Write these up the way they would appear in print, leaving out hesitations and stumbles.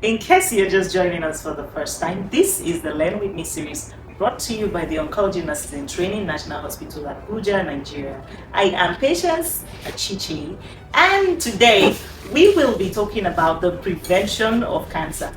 In case you're just joining us for the first time, this is the Learn With Me series brought to you by the Oncology Nurses in Training National Hospital, Abuja, Nigeria. I am Patience Achichi, and today we will be talking about the prevention of cancer.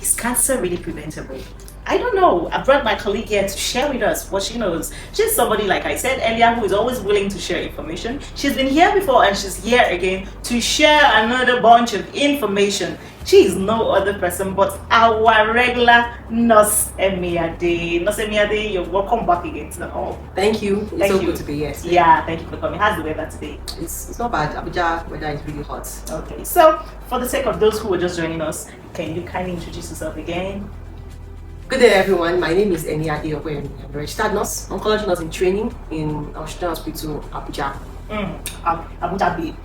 Is cancer really preventable? I don't know. I brought my colleague here to share with us what she knows. She's somebody, like I said earlier, who is always willing to share information. She's been here before and she's here again to share another bunch of information. She is no other person but our regular Nurse Emiade. Nurse Emiade, you're welcome back again to the hall. Thank you. It's so good to be here. Yeah, thank you for coming. How's the weather today? It's not bad. Abuja weather is really hot. Okay, so for the sake of those who are just joining us, can you kindly introduce yourself again? Good day, everyone. My name is Eniade Okwemi. I'm a registered nurse, oncology nurse in training in National Hospital, Abuja. Abuja babe.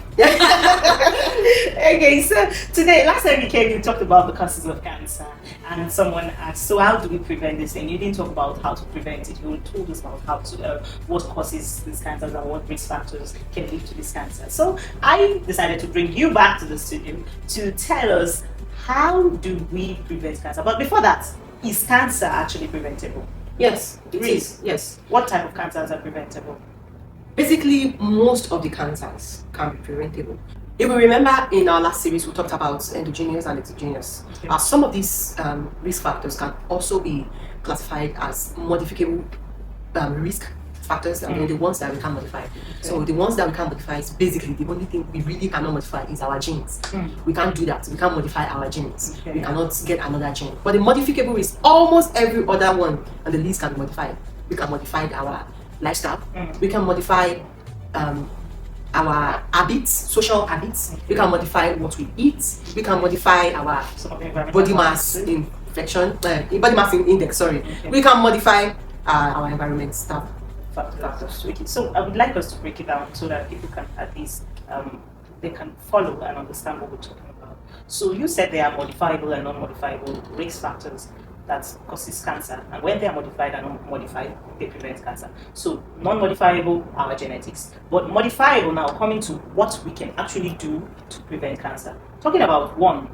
Okay, so today, last time you came, you talked about the causes of cancer, and someone asked, so how do we prevent this? And you didn't talk about how to prevent it. You told us about how to, what causes these cancers and what risk factors can lead to this cancer. So I decided to bring you back to the studio to tell us, how do we prevent cancer? But before that, is cancer actually preventable? Yes, it is. Yes. What type of cancers are preventable? Basically, most of the cancers can be preventable. If we remember in our last series, we talked about endogenous and exogenous. Okay. Some of these risk factors can also be classified as modificable risk factors, and the ones that we can modify. Okay. So the ones that we can modify is basically the only thing we really cannot modify is our genes. We can't do that. We can't modify our genes. Okay. We cannot get another gene. But the modificable is almost every other one on the list can be modified. We can modify our lifestyle. We can modify our habits, social habits. We can modify what we eat. We can modify our body mass infection, body mass index. Sorry. Okay. We can modify our environment stuff. Factors. So I would like us to break it down so that people can at least they can follow and understand what we're talking about. So you said there are modifiable and non-modifiable risk factors that causes cancer, and when they are modified and non-modified, they prevent cancer. So non-modifiable are genetics, but modifiable, now coming to what we can actually do to prevent cancer. Talking about one,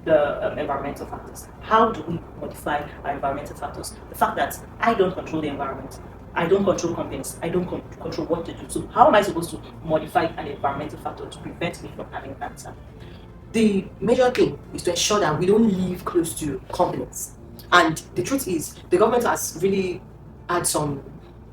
the environmental factors. How do we modify our environmental factors? The fact that I don't control the environment, I don't control companies, I don't control what to do. So how am I supposed to modify an environmental factor to prevent me from having cancer? The major thing is to ensure that we don't live close to companies. And the truth is, the government has really had some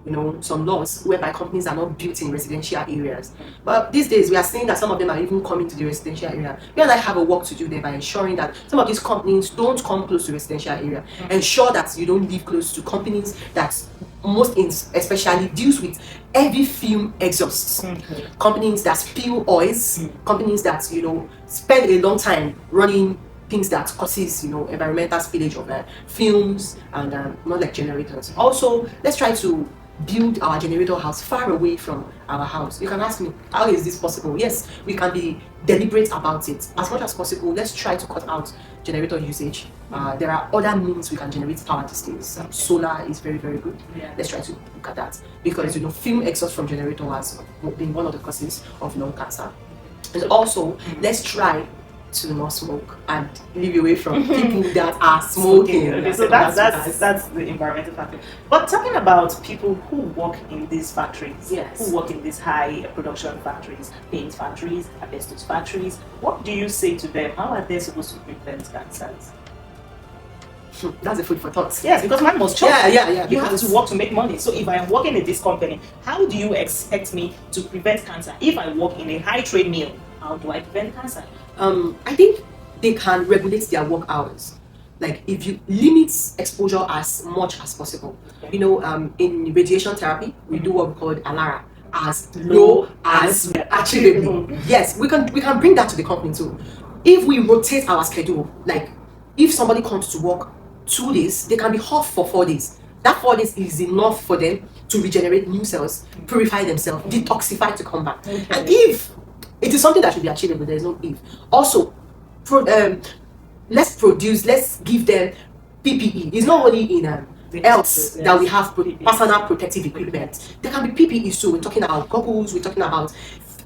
laws whereby companies are not built in residential areas. But these days, we are seeing that some of them are even coming to the residential area. We and I have a work to do there by ensuring that some of these companies don't come close to residential area. Ensure that you don't live close to companies that especially deals with heavy fume exhausts. Companies that spill oils, companies that spend a long time running things that causes environmental spillage of fumes and not like generators. Also, let's try to build our generator house far away from our house. You can ask me, how is this possible? Yes, we can be deliberate about it. As much as possible, let's try to cut out generator usage. There are other means we can generate power these days. Solar is very, very good. Yeah. Let's try to look at that, because fume exhaust from generator has been one of the causes of lung cancer. And also, let's try to not smoke and live away from people that are smoking. Okay, so that's the environmental factor. But talking about people who work in these factories, yes, who work in these high production factories, paint factories, asbestos factories, what do you say to them? How are they supposed to prevent cancers? That's a food for thought. Yes, because man must chop. Yeah. You have to work to make money. So if I am working in this company, how do you expect me to prevent cancer? If I work in a high trade mill, how do I prevent cancer? I think they can regulate their work hours. Like if you limit exposure as much as possible. Okay. In radiation therapy, we do what we call ALARA, as low as achievable. Yes, we can bring that to the company too. If we rotate our schedule, like if somebody comes to work 2 days, they can be off for 4 days. That 4 days is enough for them to regenerate new cells, purify themselves, detoxify to come back. Okay. And if it is something that should be achievable, there is no if. Also, let's give them PPE. It's not only in health that we have personal protective equipment. There can be PPE too. We're talking about goggles, we're talking about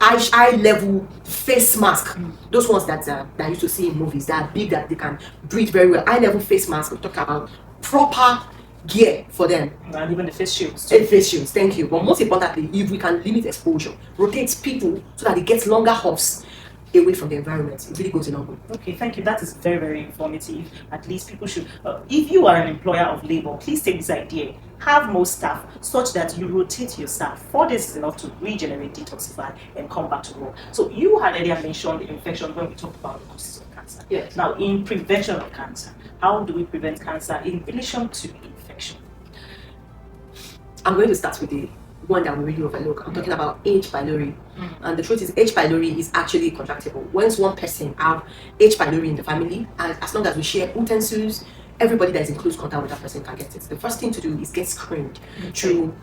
eye level face mask. Those ones that I used to see in movies that are big, that they can breathe very well. Eye level face mask. We talk about proper gear for them. And even the face shields. And face shields, thank you. But most importantly, if we can limit exposure, rotate people so that they get longer hops away from the environment, it really goes a long way. Okay, thank you. That is very, very informative. At least people should, if you are an employer of labor, please take this idea. Have more staff such that you rotate your staff. 4 days is enough to regenerate, detoxify, and come back to work. So you had earlier mentioned the infection when we talked about the causes of cancer. Yes. Now, in prevention of cancer, how do we prevent cancer in relation to infection? I'm going to start with the one that we really overlook. I'm talking about H. pylori. And the truth is, H. pylori is actually contractable. Once one person have H. pylori in the family, and as long as we share utensils, everybody that is in close contact with that person can get it. The first thing to do is get screened through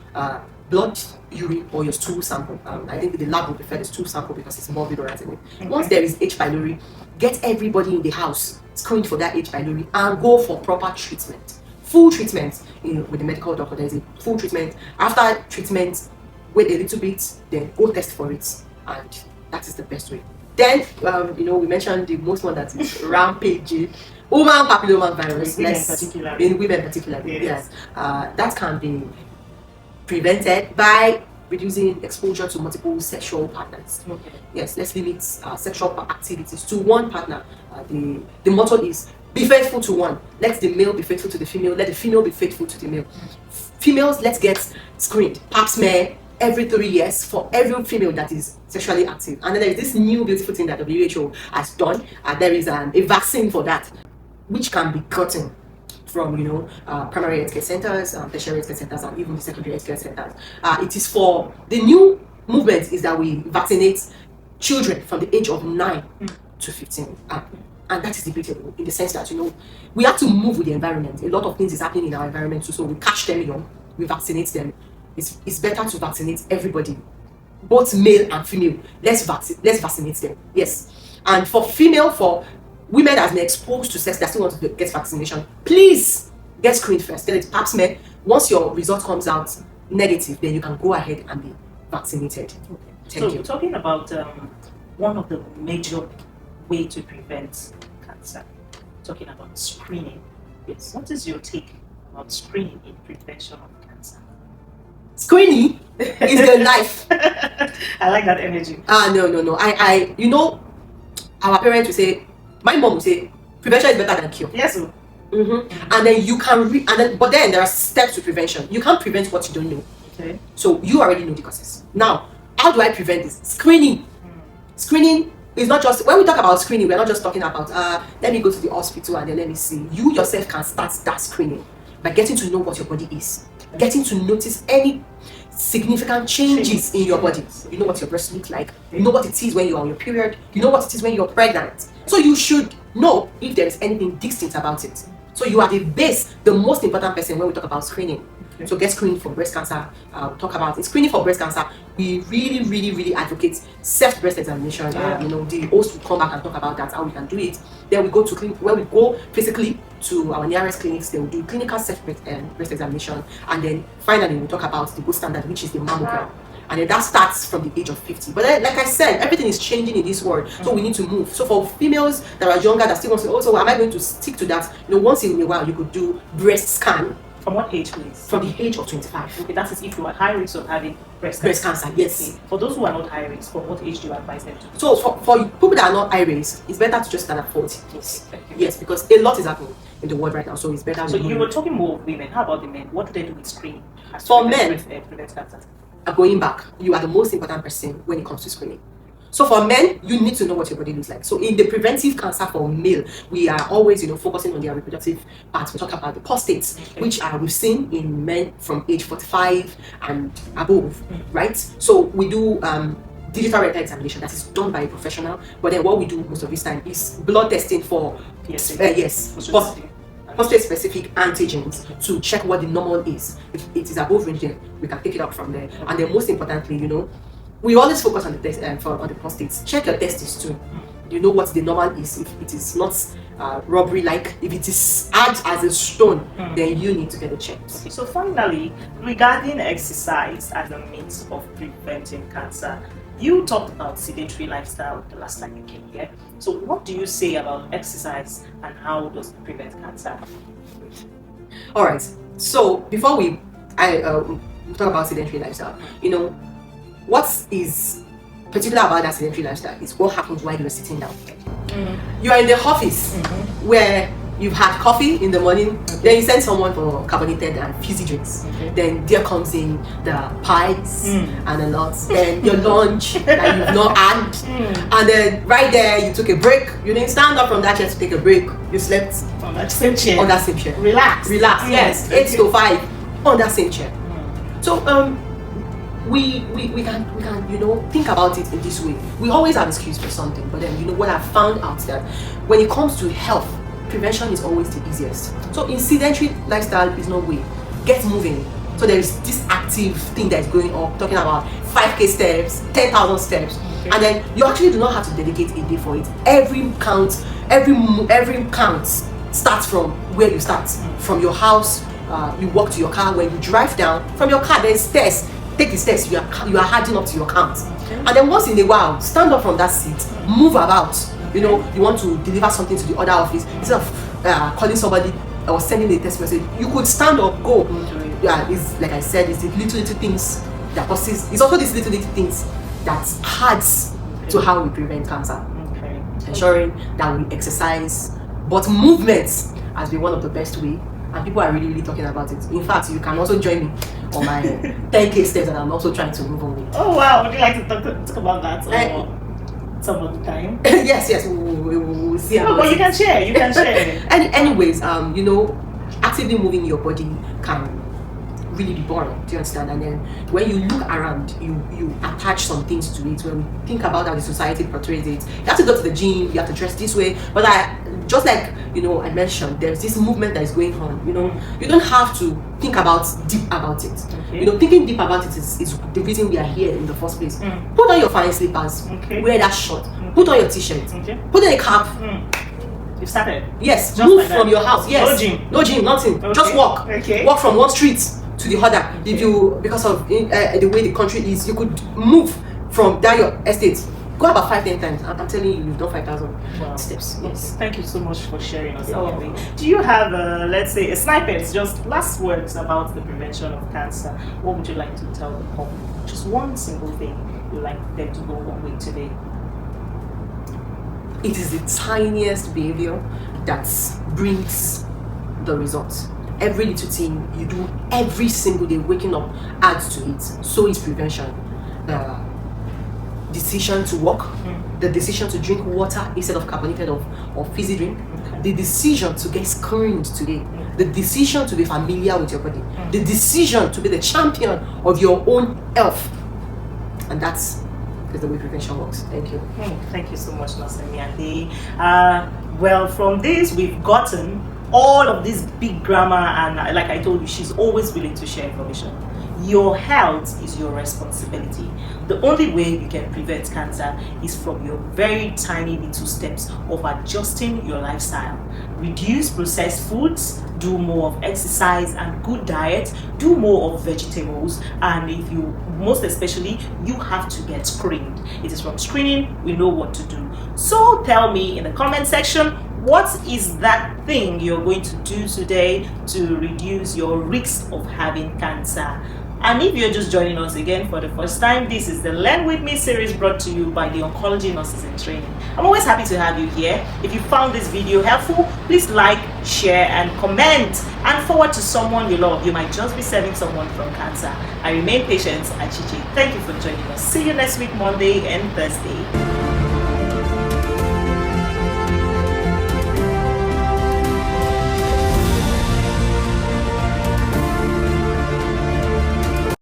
blood, urine, or your stool sample. I think the lab will prefer the stool sample because it's more vigorous in it. Once there is H. pylori, get everybody in the house screened for that H. pylori and go for proper treatment. Full treatment with the medical doctor. There is a full treatment. After treatment, wait a little bit, then go test for it, and that is the best way. Then we mentioned the most one that is rampaging human papilloma virus. In women particularly. Yes. That can be prevented by reducing exposure to multiple sexual partners. Okay. Yes, let's limit sexual activities to one partner. The motto is be faithful to one. Let the male be faithful to the female. Let the female be faithful to the male. Females, let's get screened. Pap smear every 3 years for every female that is sexually active. And then there is this new beautiful thing that WHO has done. There is a vaccine for that, which can be gotten from primary healthcare centers, tertiary healthcare centers, and even the secondary healthcare centers. It is for the new movement is that we vaccinate children from the age of 9 to 15. And that is debatable in the sense that we have to move with the environment. A lot of things is happening in our environment too, so we catch them young, we vaccinate them. It's better to vaccinate everybody, both male and female. Let's vaccinate them. Yes. And for women that have been exposed to sex that still want to get vaccination, please get screened first. Get it pap smear. Once your result comes out negative, then you can go ahead and be vaccinated. Okay. Thank you. Talking about one of the major way to prevent cancer, talking about screening. Yes. What is your take about screening in prevention of cancer? Screening is the life. I like that energy. No. Our parents will say, my mom will say, prevention is better than cure. Yes. And then you can but then there are steps to prevention. You can't prevent what you don't know. Okay. So you already know the causes. Now, how do I prevent this? Screening. Screening is not just, when we talk about screening, we're not just talking about let me go to the hospital and then let me see. You yourself can start that screening by getting to know what your body is, getting to notice any significant changes in your body. You know what your breast looks like, you know what it is when you're on your period, you know what it is when you're pregnant. So you should know if there is anything distinct about it. So you are the base, the most important person when we talk about screening. Okay. So get screened for breast cancer. Talk about it. Screening for breast cancer. We really advocate self breast examination. The host will come back and talk about that, how we can do it. Then we go to when we go physically to our nearest clinics, they will do clinical self breast examination, and then finally we'll talk about the gold standard, which is the mammogram. And then that starts from the age of 50. But then, like I said, everything is changing in this world, so we need to move. So for females that are younger that still want to, also, am I going to stick to that? Once in a while you could do breast scan. From what age, please? From the age of 25. Okay, that is if you are high risk of having breast cancer. Yes. Okay. For those who are not high risk, from what age do you advise them to? So for people that are not high risk, it's better to just start at 40. Yes, because a lot is happening in the world right now, so it's better. So you were talking more of women. How about the men? What do they do with screening? For men, prevent cancer. Going back, you are the most important person when it comes to screening. So for men, you need to know what your body looks like. So in the preventive cancer for male, we are always focusing on their reproductive parts. We talk about the prostates, which we've seen in men from age 45 and above, right? So we do digital rectal examination that is done by a professional. But then what we do most of this time is blood testing for prostate specific antigens to check what the normal is. If it is above range, then we can take it up from there. And then most importantly, we always focus on the test on the prostates. Check your testes too. You know what the normal is. If it is not robbery like, if it is hard as a stone, then you need to get it checked. Okay, so finally, regarding exercise as a means of preventing cancer, You talked about sedentary lifestyle the last time you came here. So what do you say about exercise and how does it prevent cancer? All right. So before we talk about sedentary lifestyle, what is particular about that sedentary lifestyle is what happens while you're sitting down. You are in the office where you've had coffee in the morning, then you send someone for carbonated and fizzy drinks. Then there comes in the pies and a lot. Then your lunch that you've not had. And then right there you took a break. You didn't stand up from that chair to take a break. You slept on that same chair. On that same chair. Relax. Yes. 8 to 5 on that same chair. So we can think about it in this way. We always have excuse for something, but then what I've found out that when it comes to health, prevention is always the easiest. So in sedentary lifestyle is no way. Get moving. So there is this active thing that is going on, talking about 5K steps, 10,000 steps, and then you actually do not have to dedicate a day for it. Every count starts from where you start. From your house, you walk to your car. When you drive down from your car, there's stairs. Take the steps. You are adding up to your count, and then once in a while, stand up from that seat, move about. You want to deliver something to the other office, instead of calling somebody or sending a text message, you could stand up, go. Yeah, it's like I said, it's the little things that causes. It's also these little things that adds to how we prevent cancer. Ensuring that we exercise, but movement has been one of the best way, and people are really talking about it. In fact, you can also join me on my 10K steps that I'm also trying to move on with. Oh wow, would you like to talk about that? Some of the time. yes, we'll see. But you can share. Anyways, actively moving your body can really be boring. Do you understand? And then when you look around, you attach some things to it. When we think about how the society portrays it, you have to go to the gym, you have to dress this way. But just like I mentioned, there's this movement that is going on. You don't have to think deep about it. Thinking deep about it is the reason we are here in the first place. Put on your fine slippers, wear that short, put on your t-shirt, put on a cap. You started? Yes, just move like from your house. Yes, no gym, nothing. Just walk. Walk from one street to the other. If you, because of the way the country is, you could move from that your estate. Go about 5-10 times. I'm telling you, you've done 5,000 steps. Yes. Thank you so much for sharing us. Do you have, let's say, a snippet, just last words about the prevention of cancer? What would you like to tell the public? Just one single thing you'd like them to go home with today. It is the tiniest behavior that brings the results. Every little thing you do every single day, waking up, adds to it. So is prevention. The decision to walk, the decision to drink water instead of carbonated or fizzy drink, the decision to get screened today, the decision to be familiar with your body, the decision to be the champion of your own health. And that's the way prevention works. Thank you. Thank you so much, Nosemi. Well, from this, we've gotten all of this big grammar, and like I told you, she's always willing to share information. Your health is your responsibility. The only way you can prevent cancer is from your very tiny little steps of adjusting your lifestyle. Reduce processed foods, do more of exercise and good diet, do more of vegetables, and if you, most especially, you have to get screened. It is from screening we know what to do. So tell me in the comment section, what is that thing you're going to do today to reduce your risk of having cancer? And if you're just joining us again for the first time, this is the Learn With Me series brought to you by the Oncology Nurses in Training. I'm always happy to have you here. If you found this video helpful, please like, share, and comment, and forward to someone you love. You might just be saving someone from cancer. I remain patient, Achiche. Thank you for joining us. See you next week, Monday and Thursday.